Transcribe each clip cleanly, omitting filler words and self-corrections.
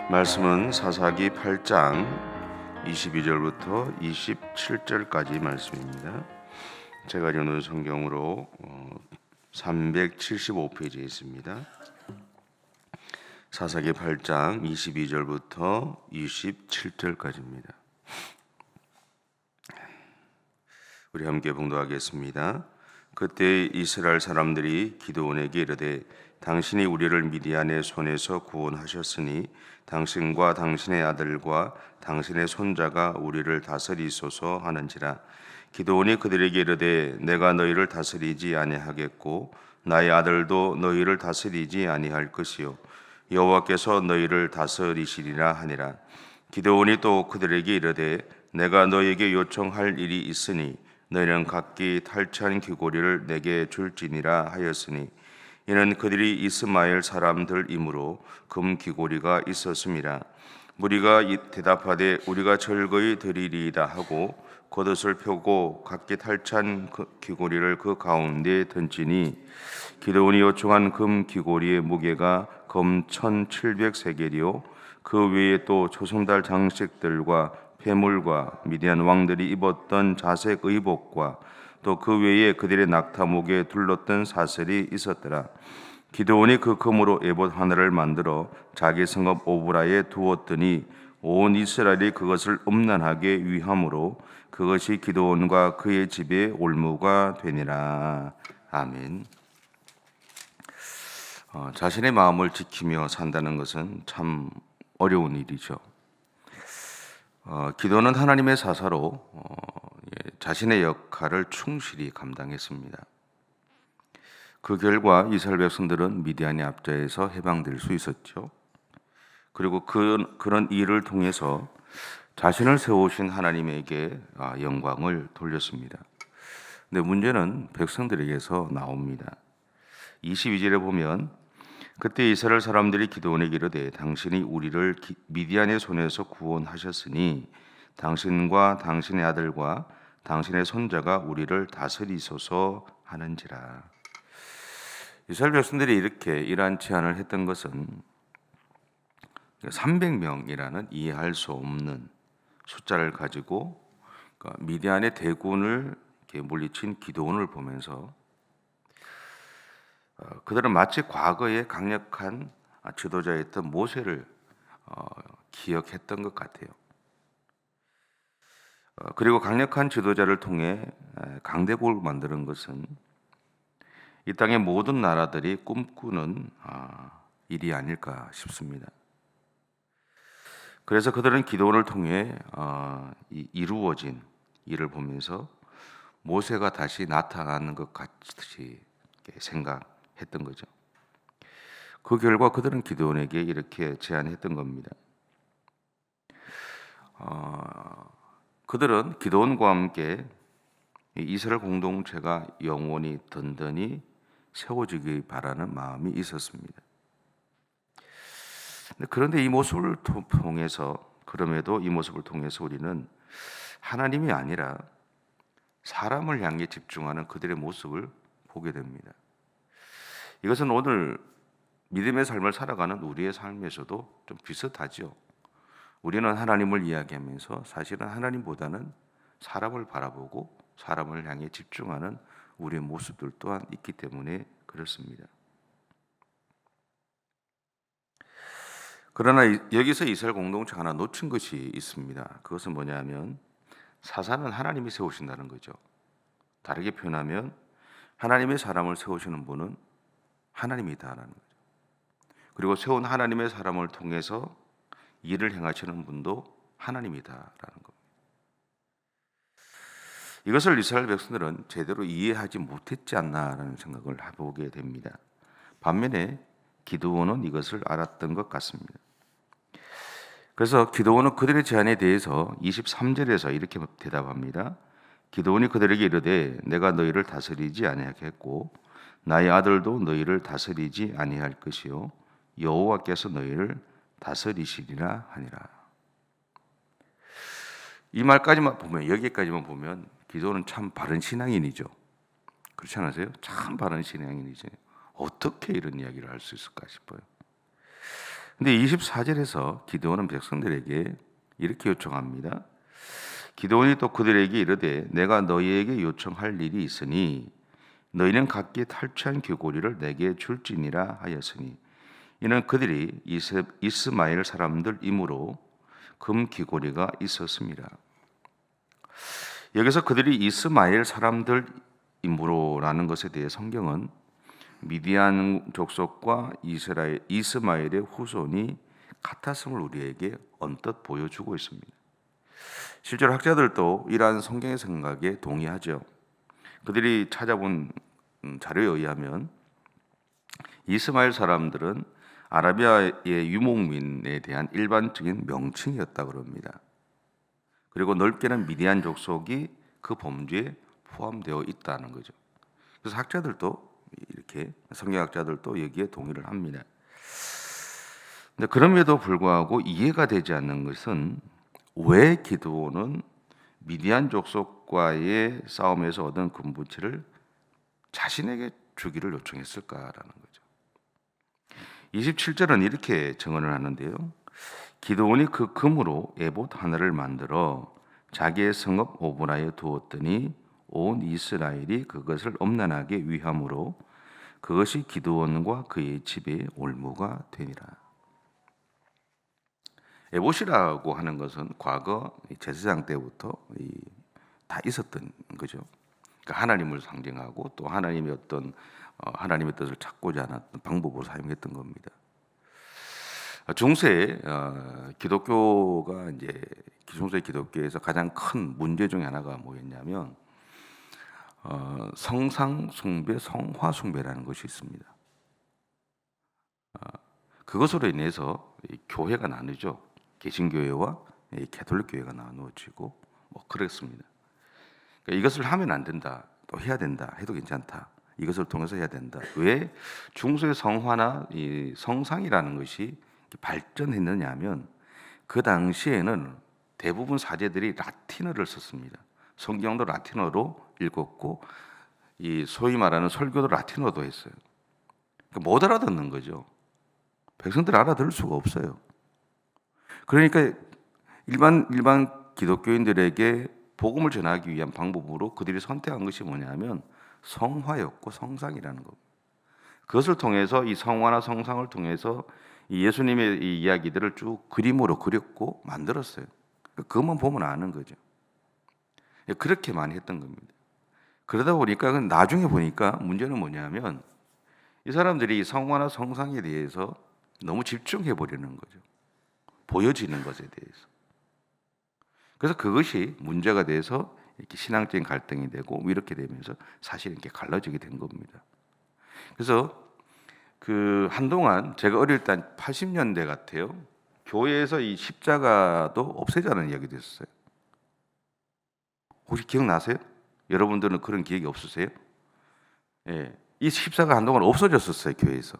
말씀은 사사기 8장 22절부터 27절까지 말씀입니다. 제가 읽는 성경으로 375페이지에 있습니다. 사사기 8장 22절부터 27절까지입니다. 우리 함께 봉독하겠습니다. 그때 이스라엘 사람들이 기드온에게 이르되 당신이 우리를 미디안의 손에서 구원하셨으니 당신과 당신의 아들과 당신의 손자가 우리를 다스리소서 하는지라. 기드온이 그들에게 이르되 내가 너희를 다스리지 아니하겠고 나의 아들도 너희를 다스리지 아니할 것이요 여호와께서 너희를 다스리시리라 하니라. 기드온이 또 그들에게 이르되 내가 너희에게 요청할 일이 있으니 너희는 각기 탈취한 귀고리를 내게 줄지니라 하였으니 이는 그들이 이스마엘 사람들이므로 금 귀고리가 있었음이라. 무리가 대답하되 우리가 절거히 드리리이다 하고 겉옷을 펴고 각기 탈취한 귀고리를 그 가운데에 던지니 기드온이 요청한 금 귀고리의 무게가 금 1700세겔이요 그 외에 또 조승달 장식들과 폐물과 미디안 왕들이 입었던 자색 의복과 또 그 외에 그들의 낙타목에 둘렀던 사슬이 있었더라. 기드온이 그 금으로 에봇 하나를 만들어 자기 성읍 오브라에 두었더니 온 이스라엘이 그것을 음란하게 위함으로 그것이 기드온과 그의 집에 올무가 되니라. 아멘. 자신의 마음을 지키며 산다는 것은 참 어려운 일이죠. 기도는 하나님의 사사로 자신의 역할을 충실히 감당했습니다. 그 결과 이스라엘 백성들은 미디안의 압제에서 해방될 수 있었죠. 그리고 그런 일을 통해서 자신을 세우신 하나님에게 영광을 돌렸습니다. 근데 문제는 백성들에게서 나옵니다. 22절에 보면 그때 이스라엘 사람들이 기드온에게 이르되 당신이 우리를 미디안의 손에서 구원하셨으니 당신과 당신의 아들과 당신의 손자가 우리를 다스리소서 하는지라. 이스라엘 백성들이 이렇게 이러한 제안을 했던 것은 300명이라는 이해할 수 없는 숫자를 가지고 미디안의 대군을 물리친 기드온을 보면서 그들은 마치 과거의 강력한 지도자였던 모세를 기억했던 것 같아요. 그리고 강력한 지도자를 통해 강대국을 만드는 것은 이 땅의 모든 나라들이 꿈꾸는 일이 아닐까 싶습니다. 그래서 그들은 기도를 통해 이루어진 일을 보면서 모세가 다시 나타나는 것 같이 생각했던 거죠. 그 결과 그들은 기드온에게 이렇게 제안했던 겁니다. 그들은 기드온과 함께 이스라엘 공동체가 영원히 든든히 세워지기 바라는 마음이 있었습니다. 그런데 이 모습을 통해서 그럼에도 이 모습을 통해서 우리는 하나님이 아니라 사람을 향해 집중하는 그들의 모습을 보게 됩니다. 이것은 오늘 믿음의 삶을 살아가는 우리의 삶에서도 좀 비슷하죠. 우리는 하나님을 이야기하면서 사실은 하나님보다는 사람을 바라보고 사람을 향해 집중하는 우리의 모습들 또한 있기 때문에 그렇습니다. 그러나 여기서 이스라엘 공동체가 하나 놓친 것이 있습니다. 그것은 뭐냐면 사사는 하나님이 세우신다는 거죠. 다르게 표현하면 하나님의 사람을 세우시는 분은 하나님이다라는 거죠. 그리고 세운 하나님의 사람을 통해서 일을 행하시는 분도 하나님이다라는 겁니다. 이것을 이스라엘 백성들은 제대로 이해하지 못했지 않나라는 생각을 해보게 됩니다. 반면에 기드온은 이것을 알았던 것 같습니다. 그래서 기드온은 그들의 제안에 대해서 23절에서 이렇게 대답합니다. 기드온이 그들에게 이르되 내가 너희를 다스리지 아니하겠고 나의 아들도 너희를 다스리지 아니할 것이요 여호와께서 너희를 다스리시리라 하니라. 이 말까지만 보면 여기까지만 보면 기드온은 참 바른 신앙인이죠. 그렇지 않으세요? 참 바른 신앙인이죠. 어떻게 이런 이야기를 할 수 있을까 싶어요. 근데 24절에서 기드온은 백성들에게 이렇게 요청합니다. 기드온이 또 그들에게 이르되 내가 너희에게 요청할 일이 있으니 너희는 각기 탈취한 귀고리를 내게 줄지니라 하였으니 이는 그들이 이스마엘 사람들이므로 금 귀고리가 있었습니다. 여기서 그들이 이스마엘 사람들이므로라는 것에 대해 성경은 미디안 족속과 이스마엘의 후손이 같았음을 우리에게 언뜻 보여주고 있습니다. 실제로 학자들도 이러한 성경의 생각에 동의하죠. 그들이 찾아본 자료에 의하면 이스마엘 사람들은 아라비아의 유목민에 대한 일반적인 명칭이었다고 합니다. 그리고 넓게는 미디안 족속이 그 범주에 포함되어 있다는 거죠. 그래서 학자들도 이렇게 성경학자들도 여기에 동의를 합니다. 근데 그럼에도 불구하고 이해가 되지 않는 것은 왜 기드온은 미디안 족속과의 싸움에서 얻은 금부치를 자신에게 주기를 요청했을까라는 거죠. 27절은 이렇게 증언을 하는데요. 기드온이 그 금으로 에봇 하나를 만들어 자기의 성읍 오브라에 두었더니 온 이스라엘이 그것을 엄란하게 위함으로 그것이 기드온과 그의 집의 올무가 되니라. 에봇이라고 하는 것은 과거 제사장 때부터 다 있었던 거죠. 그러니까 하나님을 상징하고 또 하나님의 어떤 하나님의 뜻을 찾고자 하는 방법으로 사용했던 겁니다. 중세 기독교가 이제 중세 기독교에서 가장 큰 문제 중에 하나가 뭐였냐면 성상 숭배, 성화 숭배라는 것이 있습니다. 그것으로 인해서 교회가 나누죠. 개신교회와 가톨릭 교회가 나누어지고 뭐 그랬습니다. 그러니까 이것을 하면 안 된다, 또 해야 된다, 해도 괜찮다. 이것을 통해서 해야 된다. 왜 중세 성화나 이 성상이라는 것이 발전했느냐 하면 그 당시에는 대부분 사제들이 라틴어를 썼습니다. 성경도 라틴어로 읽었고 이 소위 말하는 설교도 라틴어도 했어요. 그러니까 못 알아듣는 거죠. 백성들 알아들을 수가 없어요. 그러니까 일반 기독교인들에게 복음을 전하기 위한 방법으로 그들이 선택한 것이 뭐냐면 성화였고 성상이라는 겁니다. 그것을 통해서 이 성화나 성상을 통해서 이 예수님의 이 이야기들을 쭉 그림으로 그렸고 만들었어요. 그것만 보면 아는 거죠. 그렇게 많이 했던 겁니다. 그러다 보니까 나중에 보니까 문제는 뭐냐면 이 사람들이 성화나 성상에 대해서 너무 집중해 버리는 거죠. 보여지는 것에 대해서. 그래서 그것이 문제가 돼서 이렇게 신앙적인 갈등이 되고 이렇게 되면서 사실 이렇게 갈라지게 된 겁니다. 그래서 그 한동안 제가 어릴 때 80년대 같아요. 교회에서 이 십자가도 없애자는 이야기도 있었어요. 혹시 기억나세요? 여러분들은 그런 기억이 없으세요? 예, 이 십자가 한동안 없어졌었어요. 교회에서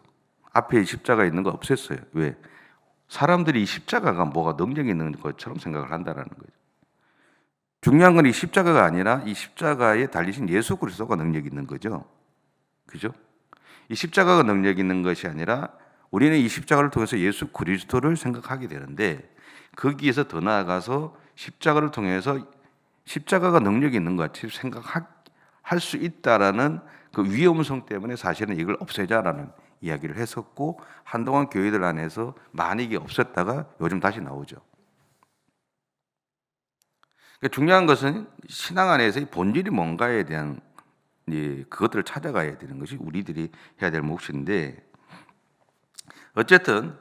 앞에 십자가 있는 거 없앴어요. 왜? 사람들이 이 십자가가 뭐가 능력이 있는 것처럼 생각을 한다는 거죠. 중요한 건 이 십자가가 아니라 이 십자가에 달리신 예수 그리스도가 능력이 있는 거죠. 그죠? 이 십자가가 능력이 있는 것이 아니라 우리는 이 십자가를 통해서 예수 그리스도를 생각하게 되는데 거기에서 더 나아가서 십자가를 통해서 십자가가 능력이 있는 것 같이 생각할 수 있다라는 그 위험성 때문에 사실은 이걸 없애자라는 이야기를 했었고 한동안 교회들 안에서 많이 이게 없었다가 요즘 다시 나오죠. 그러니까 중요한 것은 신앙 안에서 이 본질이 뭔가에 대한 그것들을 찾아가야 되는 것이 우리들이 해야 될 몫인데 어쨌든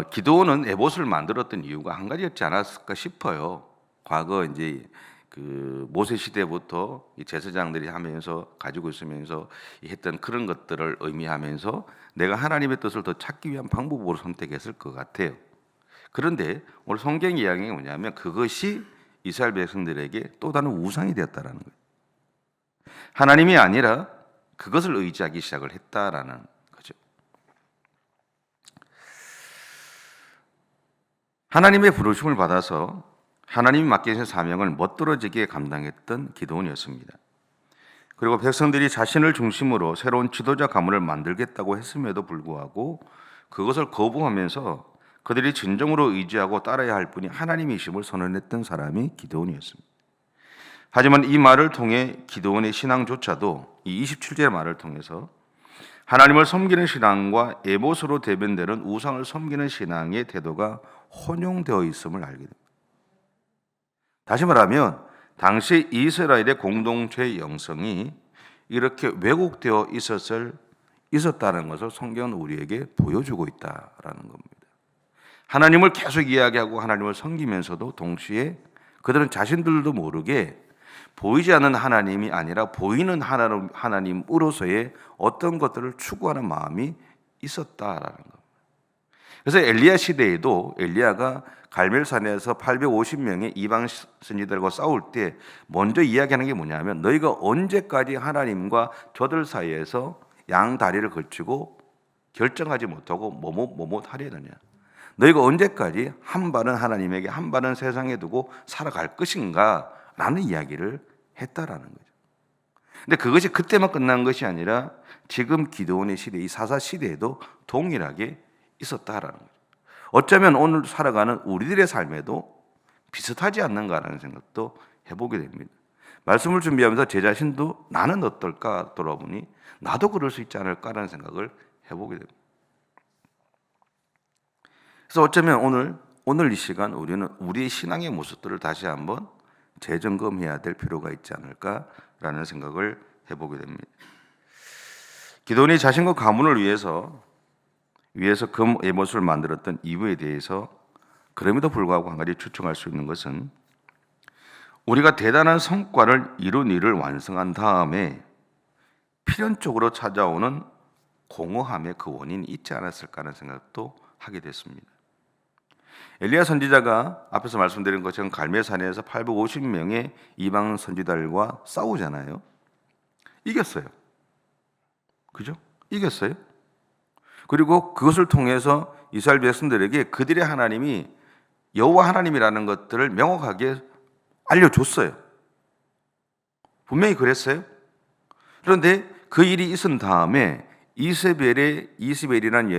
기드온은 에봇을 만들었던 이유가 한 가지였지 않았을까 싶어요. 과거 이제 그 모세 시대부터 이 제사장들이 하면서 가지고 있으면서 했던 그런 것들을 의미하면서 내가 하나님의 뜻을 더 찾기 위한 방법으로 선택했을 것 같아요. 그런데 오늘 성경 이야기가 뭐냐면 그것이 이스라엘 백성들에게 또 다른 우상이 되었다라는 거예요. 하나님이 아니라 그것을 의지하기 시작을 했다라는 거죠. 하나님의 부르심을 받아서 하나님이 맡기신 사명을 멋들어지게 감당했던 기드온이었습니다. 그리고 백성들이 자신을 중심으로 새로운 지도자 가문을 만들겠다고 했음에도 불구하고 그것을 거부하면서 그들이 진정으로 의지하고 따라야 할 분이 하나님이심을 선언했던 사람이 기드온이었습니다. 하지만 이 말을 통해 기드온의 신앙조차도 이 27절의 말을 통해서 하나님을 섬기는 신앙과 에봇으로 대변되는 우상을 섬기는 신앙의 태도가 혼용되어 있음을 알게 됩니다. 다시 말하면 당시 이스라엘의 공동체 영성이 이렇게 왜곡되어 있었다는 것을 성경은 우리에게 보여주고 있다라는 겁니다. 하나님을 계속 이야기하고 하나님을 섬기면서도 동시에 그들은 자신들도 모르게 보이지 않는 하나님이 아니라 보이는 하나님으로서의 어떤 것들을 추구하는 마음이 있었다라는 겁니다. 그래서 엘리야 시대에도 엘리야가 갈멜산에서 850명의 이방 선지자들과 싸울 때 먼저 이야기하는 게 뭐냐면 너희가 언제까지 하나님과 저들 사이에서 양 다리를 걸치고 결정하지 못하고 뭐뭇 하려느냐. 너희가 언제까지 한 발은 하나님에게 한 발은 세상에 두고 살아갈 것인가 라는 이야기를 했다라는 거죠. 근데 그것이 그때만 끝난 것이 아니라 지금 기드온의 시대, 이 사사 시대에도 동일하게 있었다라는 거죠. 어쩌면 오늘 살아가는 우리들의 삶에도 비슷하지 않는가라는 생각도 해보게 됩니다. 말씀을 준비하면서 제 자신도 나는 어떨까 돌아보니 나도 그럴 수 있지 않을까라는 생각을 해보게 됩니다. 그래서 어쩌면 오늘 이 시간 우리는 우리의 신앙의 모습들을 다시 한번 재점검해야 될 필요가 있지 않을까라는 생각을 해보게 됩니다. 기드온이 자신과 가문을 위해서 금 에봇을 만들었던 이유에 대해서 그럼에도 불구하고 한 가지 추측할 수 있는 것은 우리가 대단한 성과를 이룬 일을 완성한 다음에 필연적으로 찾아오는 공허함의 그 원인이 있지 않았을까 하는 생각도 하게 됐습니다. 엘리야 선지자가 앞에서 말씀드린 것처럼 갈멜산에서 850명의 이방 선지자들과 싸우잖아요. 이겼어요. 그죠? 이겼어요. 그리고 그것을 통해서 이스라엘 백성들에게 그들의 하나님이 여호와 하나님이라는 것들을 명확하게 알려줬어요. 분명히 그랬어요. 그런데 그 일이 있은 다음에 이스벨이라는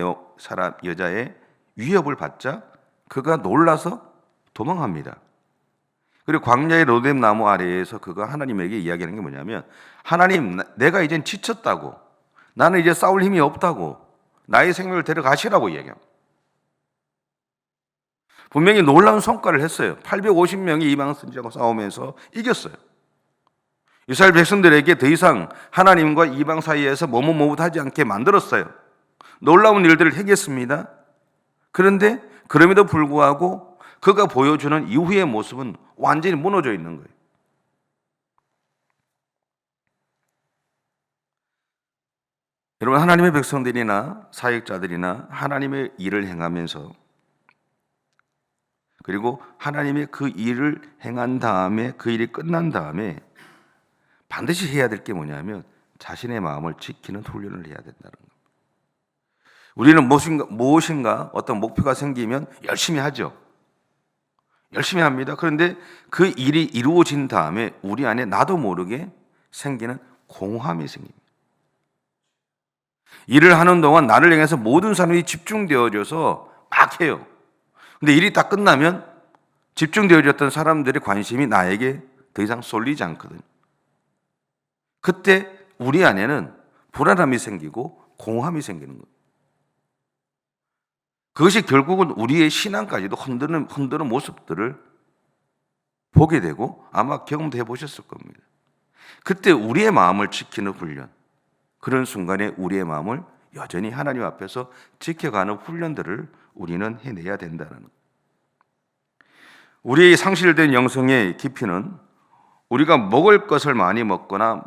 여자의 위협을 받자 그가 놀라서 도망합니다. 그리고 광야의 로뎀 나무 아래에서 그가 하나님에게 이야기하는 게 뭐냐면 하나님, 내가 이젠 지쳤다고, 나는 이제 싸울 힘이 없다고, 나의 생명을 데려가시라고 이야기합니다. 분명히 놀라운 성과를 했어요. 850명이 이방 선지자와 싸우면서 이겼어요. 이스라엘 백성들에게 더 이상 하나님과 이방 사이에서 머뭇머뭇하지 않게 만들었어요. 놀라운 일들을 행했습니다. 그런데 그럼에도 불구하고 그가 보여주는 이후의 모습은 완전히 무너져 있는 거예요. 여러분, 하나님의 백성들이나 사역자들이나 하나님의 일을 행하면서 그리고 하나님의 그 일을 행한 다음에 그 일이 끝난 다음에 반드시 해야 될 게 뭐냐면 자신의 마음을 지키는 훈련을 해야 된다는 겁니다. 우리는 무엇인가 어떤 목표가 생기면 열심히 하죠. 열심히 합니다. 그런데 그 일이 이루어진 다음에 우리 안에 나도 모르게 생기는 공허함이 생깁니다. 일을 하는 동안 나를 향해서 모든 사람이 집중되어져서 막 해요. 근데 일이 다 끝나면 집중되어졌던 사람들의 관심이 나에게 더 이상 쏠리지 않거든요. 그때 우리 안에는 불안함이 생기고 공허함이 생기는 거예요. 그것이 결국은 우리의 신앙까지도 흔드는 모습들을 보게 되고 아마 경험도 해보셨을 겁니다. 그때 우리의 마음을 지키는 훈련, 그런 순간에 우리의 마음을 여전히 하나님 앞에서 지켜가는 훈련들을 우리는 해내야 된다는 거예요. 우리의 상실된 영성의 깊이는 우리가 먹을 것을 많이 먹거나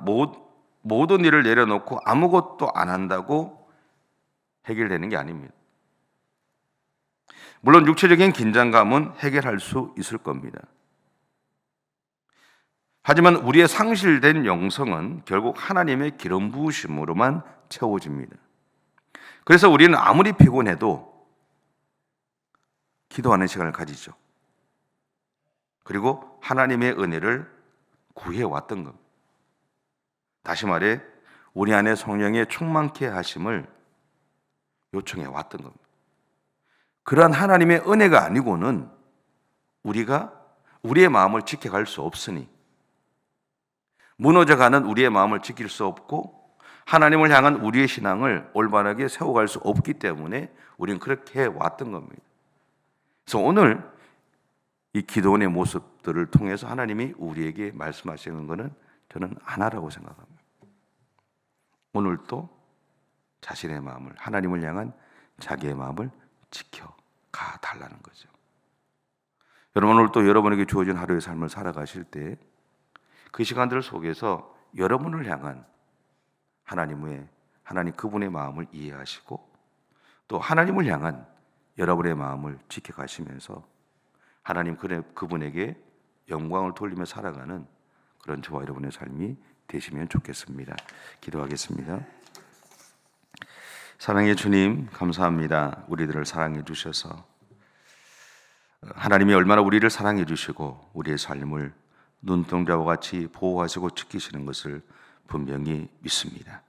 모든 일을 내려놓고 아무것도 안 한다고 해결되는 게 아닙니다. 물론 육체적인 긴장감은 해결할 수 있을 겁니다. 하지만 우리의 상실된 영성은 결국 하나님의 기름 부으심으로만 채워집니다. 그래서 우리는 아무리 피곤해도 기도하는 시간을 가지죠. 그리고 하나님의 은혜를 구해왔던 겁니다. 다시 말해 우리 안에 성령의 충만케 하심을 요청해 왔던 겁니다. 그러한 하나님의 은혜가 아니고는 우리가 우리의 마음을 지켜갈 수 없으니, 무너져가는 우리의 마음을 지킬 수 없고 하나님을 향한 우리의 신앙을 올바르게 세워갈 수 없기 때문에 우리는 그렇게 해왔던 겁니다. 그래서 오늘 이 기도원의 모습들을 통해서 하나님이 우리에게 말씀하시는 것은 저는 하나라고 생각합니다. 오늘도 자신의 마음을, 하나님을 향한 자기의 마음을 지켜가 달라는 거죠. 여러분, 오늘 또 여러분에게 주어진 하루의 삶을 살아가실 때 그 시간들 속에서 여러분을 향한 하나님 그분의 마음을 이해하시고 또 하나님을 향한 여러분의 마음을 지켜가시면서 하나님 그분에게 영광을 돌리며 살아가는 그런 저와 여러분의 삶이 되시면 좋겠습니다. 기도하겠습니다. 사랑의 주님, 감사합니다. 우리들을 사랑해 주셔서 하나님이 얼마나 우리를 사랑해 주시고 우리의 삶을 눈동자와 같이 보호하시고 지키시는 것을 분명히 믿습니다.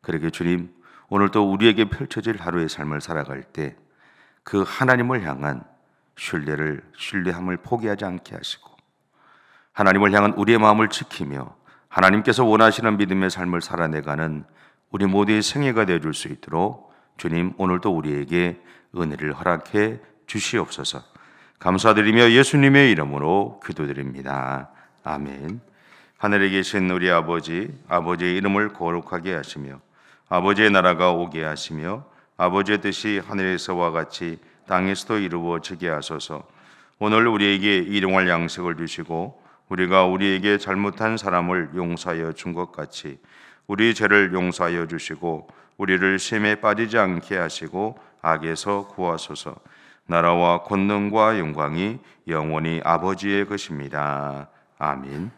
그러게 주님, 오늘도 우리에게 펼쳐질 하루의 삶을 살아갈 때 그 하나님을 향한 신뢰함을 포기하지 않게 하시고 하나님을 향한 우리의 마음을 지키며 하나님께서 원하시는 믿음의 삶을 살아내가는 우리 모두의 생애가 되어줄 수 있도록 주님, 오늘도 우리에게 은혜를 허락해 주시옵소서. 감사드리며 예수님의 이름으로 기도드립니다. 아멘. 하늘에 계신 우리 아버지, 아버지의 이름을 거룩하게 하시며 아버지의 나라가 오게 하시며 아버지의 뜻이 하늘에서와 같이 땅에서도 이루어지게 하소서. 오늘 우리에게 일용할 양식을 주시고 우리가 우리에게 잘못한 사람을 용서하여 준 것 같이 우리 죄를 용서하여 주시고 우리를 시험에 빠지지 않게 하시고 악에서 구하소서. 나라와 권능과 영광이 영원히 아버지의 것입니다. 아멘.